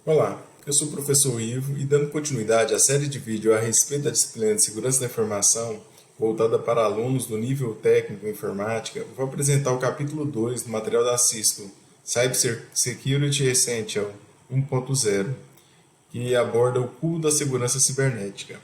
Olá, eu sou o professor Ivo e dando continuidade à série de vídeos a respeito da disciplina de Segurança da Informação, voltada para alunos do nível técnico em informática, vou apresentar o capítulo 2 do material da Cisco, Cyber Security Essential 1.0, que aborda o cubo da segurança cibernética.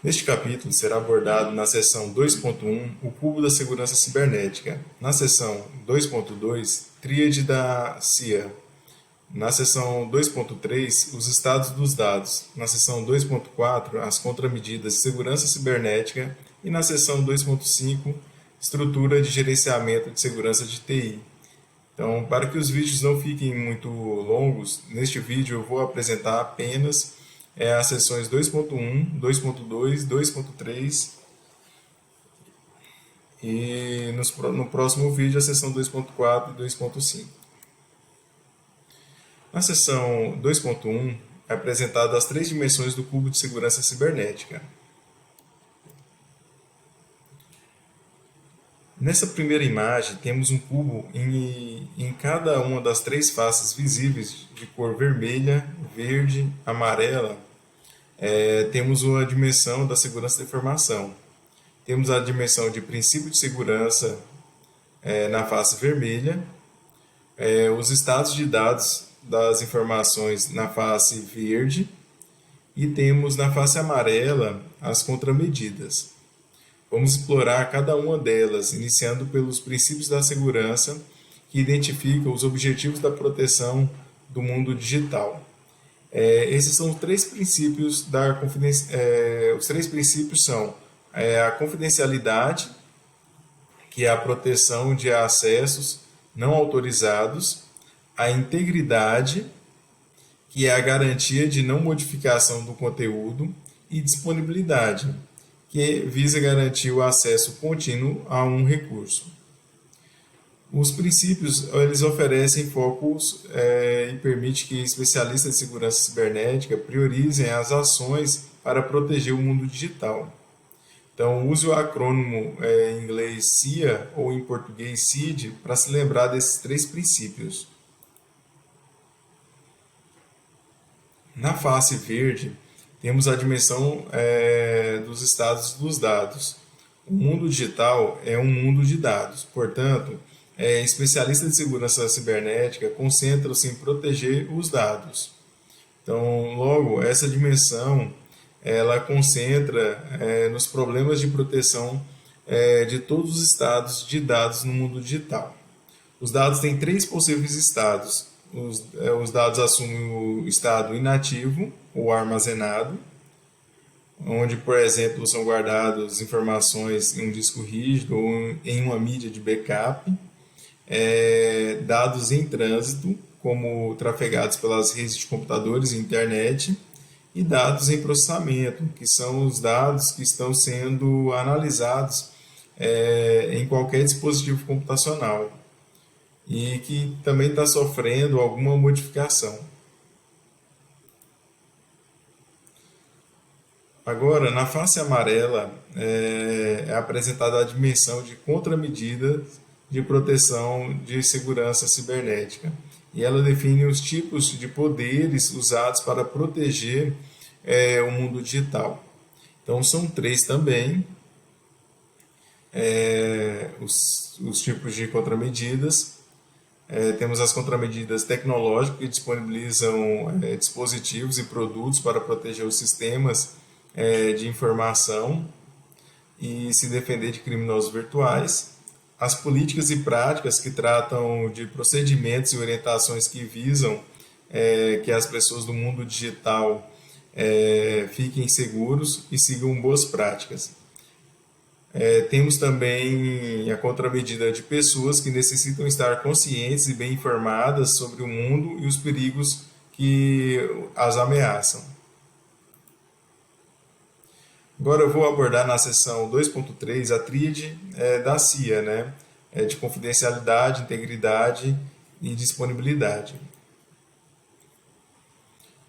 Neste capítulo será abordado na seção 2.1 o cubo da segurança cibernética, na seção 2.2 tríade da CIA, na seção 2.3 os estados dos dados, na seção 2.4 as contramedidas de segurança cibernética e na seção 2.5 estrutura de gerenciamento de segurança de TI. Então, para que os vídeos não fiquem muito longos, neste vídeo eu vou apresentar apenas as seções 2.1, 2.2, 2.3 e no próximo vídeo a seção 2.4 e 2.5. Na seção 2.1 é apresentado as três dimensões do cubo de segurança cibernética. Nessa primeira imagem, temos um cubo em cada uma das três faces visíveis de cor vermelha, verde, amarela. Temos a dimensão da segurança da informação. Temos a dimensão de princípio de segurança na face vermelha, os estados de dados das informações na face verde e temos na face amarela as contramedidas. Vamos explorar cada uma delas, iniciando pelos princípios da segurança, que identificam os objetivos da proteção do mundo digital. Esses são os três princípios da os três princípios são a confidencialidade, que é a proteção de acessos não autorizados, a integridade, que é a garantia de não modificação do conteúdo, e disponibilidade, que visa garantir o acesso contínuo a um recurso. Os princípios eles oferecem focos e permitem que especialistas de segurança cibernética priorizem as ações para proteger o mundo digital. Então, use o acrônimo em inglês CIA ou em português CID para se lembrar desses três princípios. Na face verde, temos a dimensão dos estados dos dados. O mundo digital é um mundo de dados, portanto, especialistas de segurança cibernética concentram-se em proteger os dados. Então, logo, essa dimensão ela concentra nos problemas de proteção de todos os estados de dados no mundo digital. Os dados têm três possíveis estados. Os dados assumem o estado inativo ou armazenado, onde, por exemplo, são guardadas informações em um disco rígido ou em uma mídia de backup, dados em trânsito, como trafegados pelas redes de computadores e internet, e dados em processamento, que são os dados que estão sendo analisados em qualquer dispositivo computacional e que também está sofrendo alguma modificação. Agora, na face amarela, é apresentada a dimensão de contramedidas de proteção de segurança cibernética. E ela define os tipos de poderes usados para proteger o mundo digital. Então, são três também, os tipos de contramedidas. Temos as contramedidas tecnológicas, que disponibilizam dispositivos e produtos para proteger os sistemas de informação e se defender de criminosos virtuais. As políticas e práticas, que tratam de procedimentos e orientações que visam que as pessoas do mundo digital fiquem seguros e sigam boas práticas. Temos também a contramedida de pessoas que necessitam estar conscientes e bem informadas sobre o mundo e os perigos que as ameaçam. Agora eu vou abordar na seção 2.3 a tríade da CIA, de confidencialidade, integridade e disponibilidade.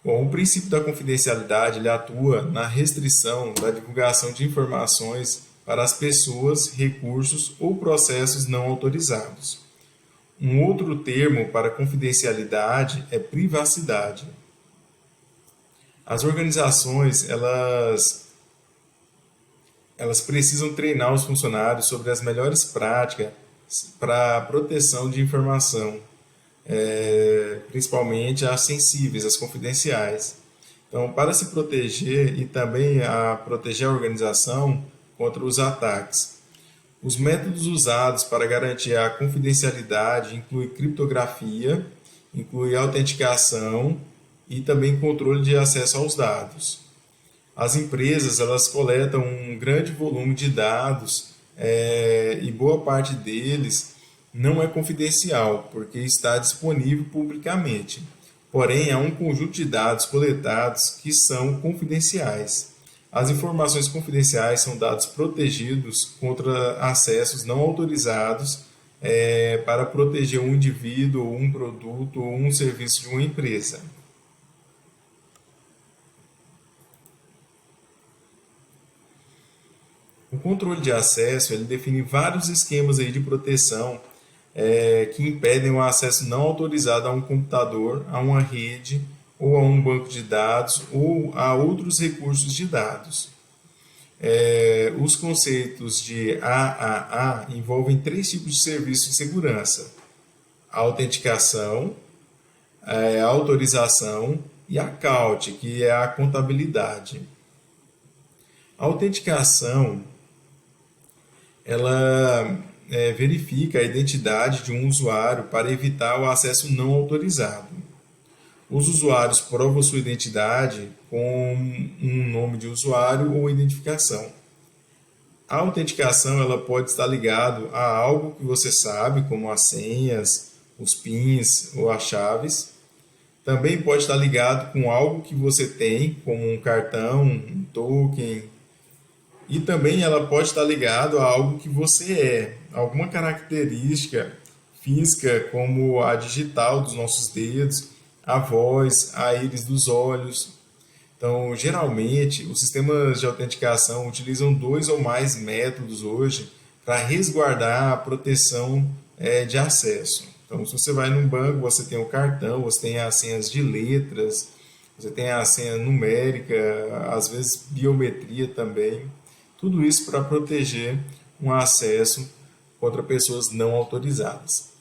Bom, o princípio da confidencialidade ele atua na restrição da divulgação de informações para as pessoas, recursos ou processos não autorizados. Um outro termo para confidencialidade é privacidade. As organizações, elas precisam treinar os funcionários sobre as melhores práticas para a proteção de informação, principalmente as sensíveis, as confidenciais. Então, para se proteger e também a proteger a organização contra os ataques. Os métodos usados para garantir a confidencialidade incluem criptografia, inclui autenticação e também controle de acesso aos dados. As empresas elas coletam um grande volume de dados e boa parte deles não é confidencial, porque está disponível publicamente. Porém, há um conjunto de dados coletados que são confidenciais. As informações confidenciais são dados protegidos contra acessos não autorizados para proteger um indivíduo, um produto ou um serviço de uma empresa. O controle de acesso ele define vários esquemas aí de proteção que impedem o acesso não autorizado a um computador, a uma rede ou a um banco de dados ou a outros recursos de dados. Os conceitos de AAA envolvem três tipos de serviços de segurança: a autenticação, a autorização e a CAUT, que é a contabilidade. A autenticação ela verifica a identidade de um usuário para evitar o acesso não autorizado. Os usuários provam sua identidade com um nome de usuário ou identificação. A autenticação ela pode estar ligada a algo que você sabe, como as senhas, os pins ou as chaves. Também pode estar ligado com algo que você tem, como um cartão, um token. E também ela pode estar ligada a algo que você é, alguma característica física, como a digital dos nossos dedos, a voz, a íris dos olhos. Então, geralmente, os sistemas de autenticação utilizam dois ou mais métodos hoje para resguardar a proteção de acesso. Então, se você vai num banco, você tem o cartão, você tem as senhas de letras, você tem a senha numérica, às vezes biometria também. Tudo isso para proteger um acesso contra pessoas não autorizadas.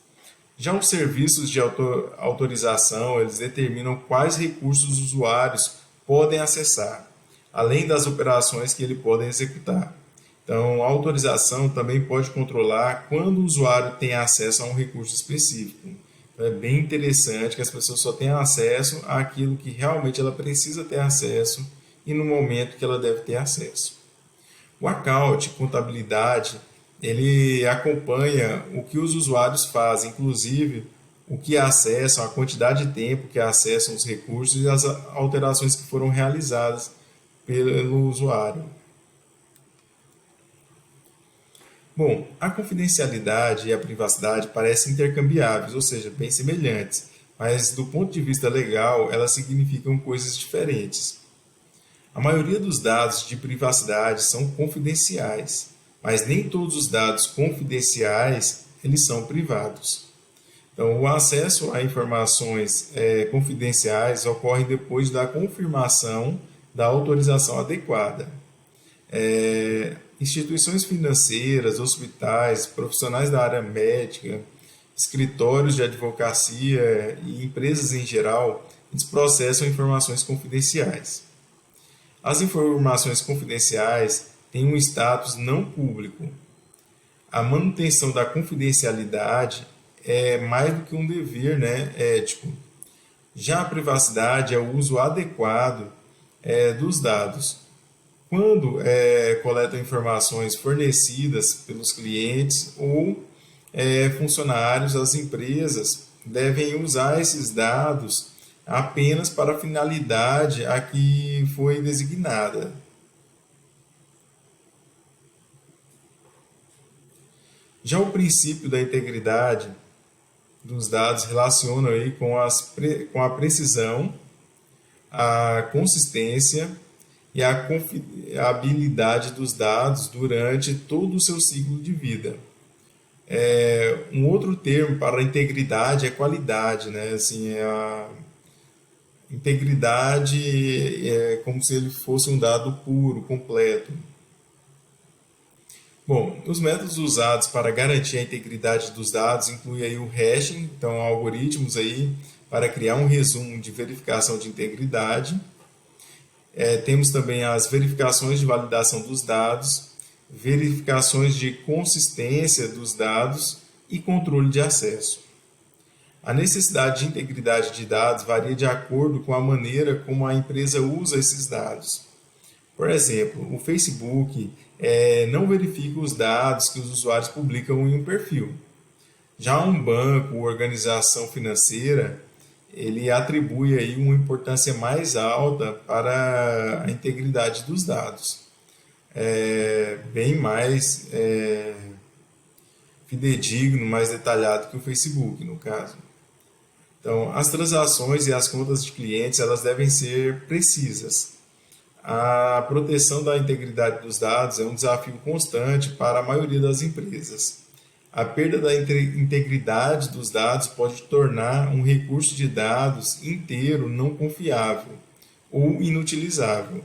Já os serviços de autorização, eles determinam quais recursos os usuários podem acessar, além das operações que ele pode executar. Então, a autorização também pode controlar quando o usuário tem acesso a um recurso específico. Então, é bem interessante que as pessoas só tenham acesso àquilo que realmente ela precisa ter acesso e no momento que ela deve ter acesso. O account, contabilidade, ele acompanha o que os usuários fazem, inclusive o que acessam, a quantidade de tempo que acessam os recursos e as alterações que foram realizadas pelo usuário. Bom, a confidencialidade e a privacidade parecem intercambiáveis, ou seja, bem semelhantes, mas do ponto de vista legal, elas significam coisas diferentes. A maioria dos dados de privacidade são confidenciais, mas nem todos os dados confidenciais eles são privados. Então, o acesso a informações confidenciais ocorre depois da confirmação da autorização adequada. Instituições financeiras, hospitais, profissionais da área médica, escritórios de advocacia e empresas em geral, eles processam informações confidenciais. As informações confidenciais têm um status não público. A manutenção da confidencialidade é mais do que um dever ético. Já a privacidade é o uso adequado dos dados. Quando coletam informações fornecidas pelos clientes ou funcionários, as empresas devem usar esses dados apenas para a finalidade a que foi designada. Já o princípio da integridade dos dados relaciona aí com a precisão, a consistência e a confiabilidade dos dados durante todo o seu ciclo de vida. Um outro termo para integridade é qualidade, né? Assim, a integridade é como se ele fosse um dado puro, completo. Bom, os métodos usados para garantir a integridade dos dados incluem aí o hashing, então algoritmos aí para criar um resumo de verificação de integridade. Temos também as verificações de validação dos dados, verificações de consistência dos dados e controle de acesso. A necessidade de integridade de dados varia de acordo com a maneira como a empresa usa esses dados. Por exemplo, o Facebook não verifica os dados que os usuários publicam em um perfil. Já um banco ou organização financeira, ele atribui aí uma importância mais alta para a integridade dos dados. Bem mais fidedigno, mais detalhado que o Facebook, no caso. Então, as transações e as contas de clientes, elas devem ser precisas. A proteção da integridade dos dados é um desafio constante para a maioria das empresas. A perda da integridade dos dados pode tornar um recurso de dados inteiro não confiável ou inutilizável.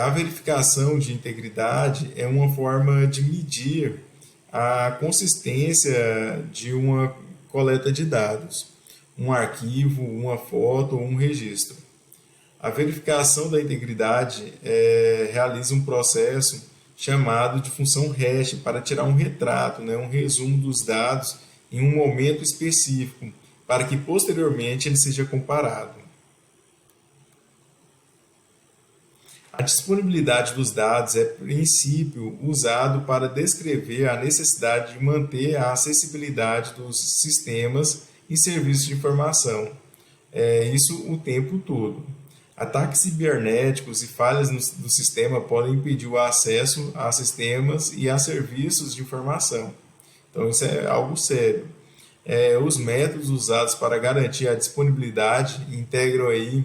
A verificação de integridade é uma forma de medir a consistência de uma coleta de dados, um arquivo, uma foto ou um registro. A verificação da integridade realiza um processo chamado de função hash para tirar um retrato, né, um resumo dos dados em um momento específico, para que posteriormente ele seja comparado. A disponibilidade dos dados é princípio usado para descrever a necessidade de manter a acessibilidade dos sistemas e serviços de informação. Isso o tempo todo. Ataques cibernéticos e falhas do sistema podem impedir o acesso a sistemas e a serviços de informação. Então, isso é algo sério. Os métodos usados para garantir a disponibilidade integram aí,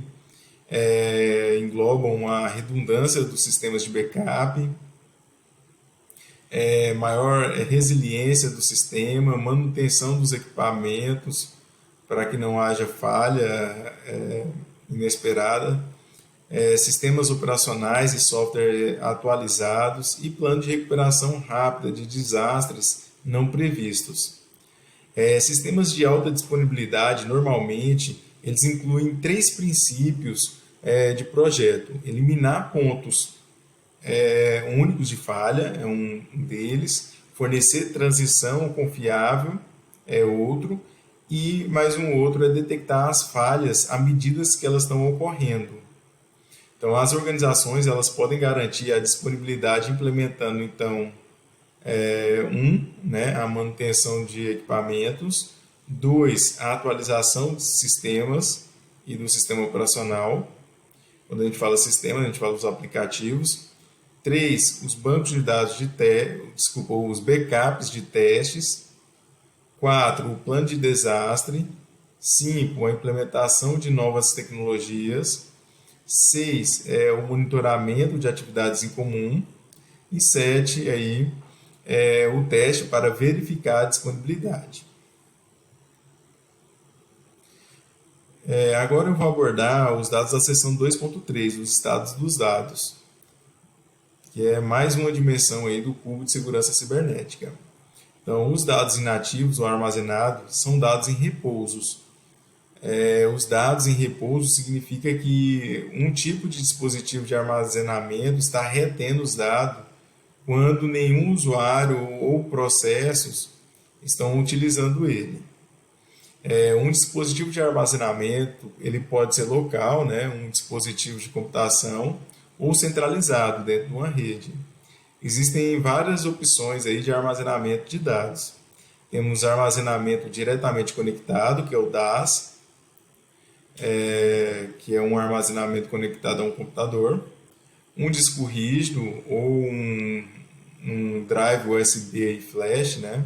englobam a redundância dos sistemas de backup, maior resiliência do sistema, manutenção dos equipamentos para que não haja falha inesperada, sistemas operacionais e software atualizados e plano de recuperação rápida de desastres não previstos. Sistemas de alta disponibilidade, normalmente, eles incluem 3 princípios de projeto. Eliminar pontos únicos de falha é um deles, fornecer transição confiável é outro, e mais um outro é detectar as falhas à medida que elas estão ocorrendo. Então, as organizações elas podem garantir a disponibilidade implementando, então, né, a manutenção de equipamentos, 2, a atualização de sistemas e do sistema operacional. Quando a gente fala sistema, a gente fala dos aplicativos. 3, os bancos de dados os backups de testes. 4, o plano de desastre. 5, a implementação de novas tecnologias. 6, o monitoramento de atividades em comum. E 7, aí, o teste para verificar a disponibilidade. Agora eu vou abordar os dados da seção 2.3, os estados dos dados, que é mais uma dimensão aí do cubo de segurança cibernética. Então, os dados inativos ou armazenados são dados em repousos. Os dados em repouso significa que um tipo de dispositivo de armazenamento está retendo os dados quando nenhum usuário ou processos estão utilizando ele. Um dispositivo de armazenamento ele pode ser local, né, um dispositivo de computação, ou centralizado dentro de uma rede. Existem várias opções aí de armazenamento de dados. Temos armazenamento diretamente conectado, que é o DAS, que é um armazenamento conectado a um computador, um disco rígido ou um drive USB e flash, né?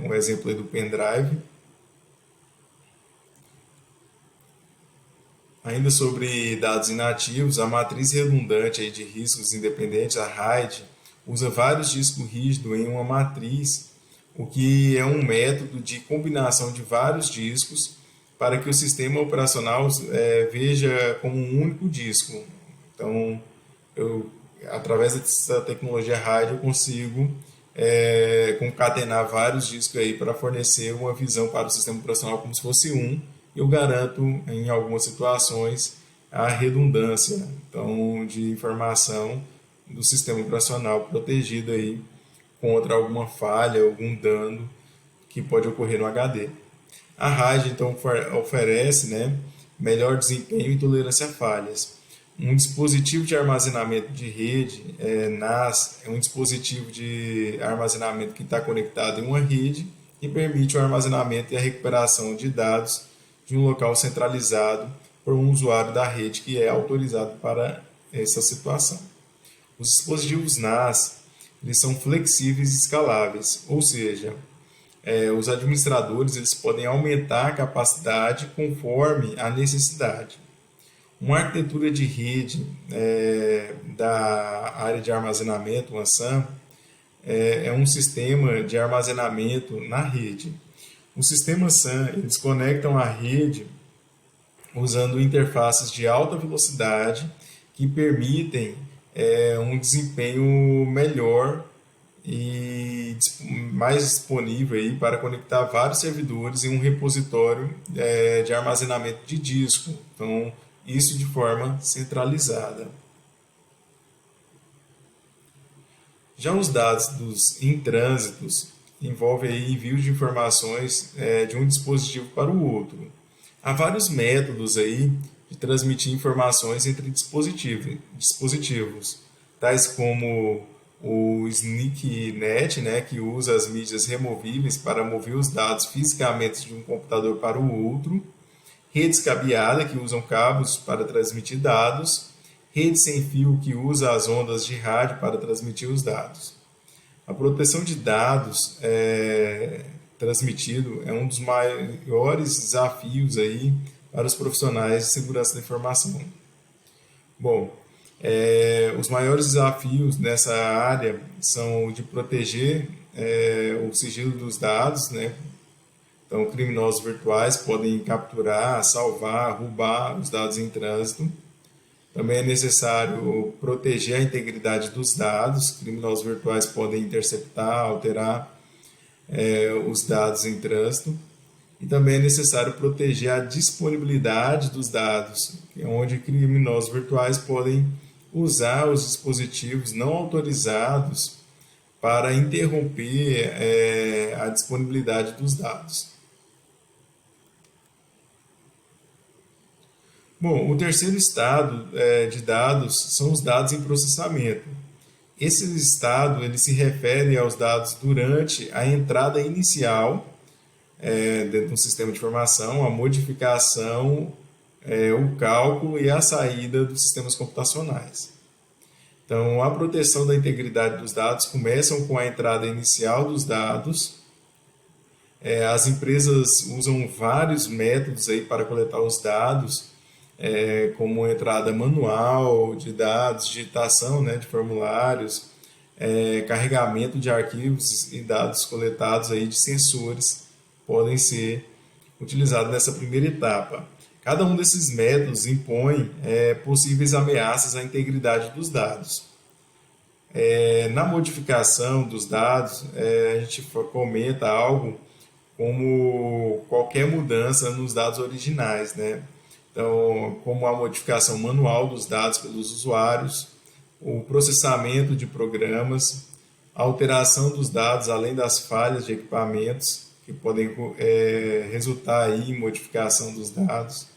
Um exemplo aí do pendrive. Ainda sobre dados inativos, a matriz redundante aí de riscos independentes, a RAID, usa vários discos rígidos em uma matriz, o que é um método de combinação de vários discos para que o sistema operacional veja como um único disco. Então, através dessa tecnologia RAID, eu consigo concatenar vários discos aí para fornecer uma visão para o sistema operacional como se fosse um. Eu garanto, em algumas situações, a redundância então, de informação do sistema operacional protegido aí contra alguma falha, algum dano que pode ocorrer no HD. A RAID então oferece, né, melhor desempenho e tolerância a falhas. Um dispositivo de armazenamento de rede, NAS, é um dispositivo de armazenamento que está conectado em uma rede e permite o armazenamento e a recuperação de dados de um local centralizado por um usuário da rede que é autorizado para essa situação. Os dispositivos NAS eles são flexíveis e escaláveis, ou seja, os administradores eles podem aumentar a capacidade conforme a necessidade. Uma arquitetura de rede da área de armazenamento, uma SAN, é um sistema de armazenamento na rede. Os sistemas SAN eles conectam a rede usando interfaces de alta velocidade que permitem um desempenho melhor e mais disponível aí para conectar vários servidores em um repositório de armazenamento de disco. Então, isso de forma centralizada. Já os dados dos intrânsitos envolvem aí envio de informações de um dispositivo para o outro. Há vários métodos aí de transmitir informações entre dispositivos, tais como o SneakNet, né, que usa as mídias removíveis para mover os dados fisicamente de um computador para o outro, redes cabeadas, que usam cabos para transmitir dados, rede sem fio, que usa as ondas de rádio para transmitir os dados. A proteção de dados transmitido é um dos maiores desafios aí para os profissionais de segurança da informação. Bom, os maiores desafios nessa área são o de proteger o sigilo dos dados, né? Então, criminosos virtuais podem capturar, salvar, roubar os dados em trânsito. Também é necessário proteger a integridade dos dados. Criminosos virtuais podem interceptar, alterar os dados em trânsito. E também é necessário proteger a disponibilidade dos dados, onde criminosos virtuais podem usar os dispositivos não autorizados para interromper a disponibilidade dos dados. Bom, o terceiro estado de dados são os dados em processamento. Esse estado ele se refere aos dados durante a entrada inicial dentro de um sistema de informação, a modificação, o cálculo e a saída dos sistemas computacionais. Então, a proteção da integridade dos dados começam com a entrada inicial dos dados. As empresas usam vários métodos aí para coletar os dados, como entrada manual de dados, digitação, né, de formulários, carregamento de arquivos e dados coletados aí de sensores podem ser utilizados nessa primeira etapa. Cada um desses métodos impõe possíveis ameaças à integridade dos dados. Na modificação dos dados, a gente comenta algo como qualquer mudança nos dados originais, né? Então, como a modificação manual dos dados pelos usuários, o processamento de programas, a alteração dos dados além das falhas de equipamentos que podem resultar aí em modificação dos dados,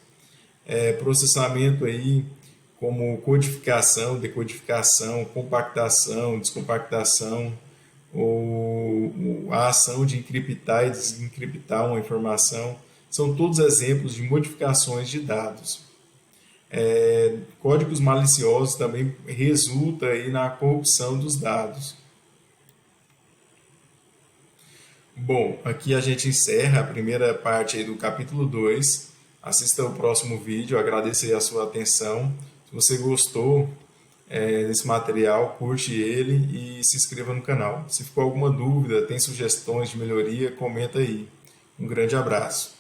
processamento aí como codificação, decodificação, compactação, descompactação, ou a ação de encriptar e desencriptar uma informação, são todos exemplos de modificações de dados. Códigos maliciosos também resultam aí na corrupção dos dados. Bom, aqui a gente encerra a primeira parte aí do capítulo 2. Assista o próximo vídeo, agradeço aí a sua atenção. Se você gostou desse material, curte ele e se inscreva no canal. Se ficou alguma dúvida, tem sugestões de melhoria, comenta aí. Um grande abraço.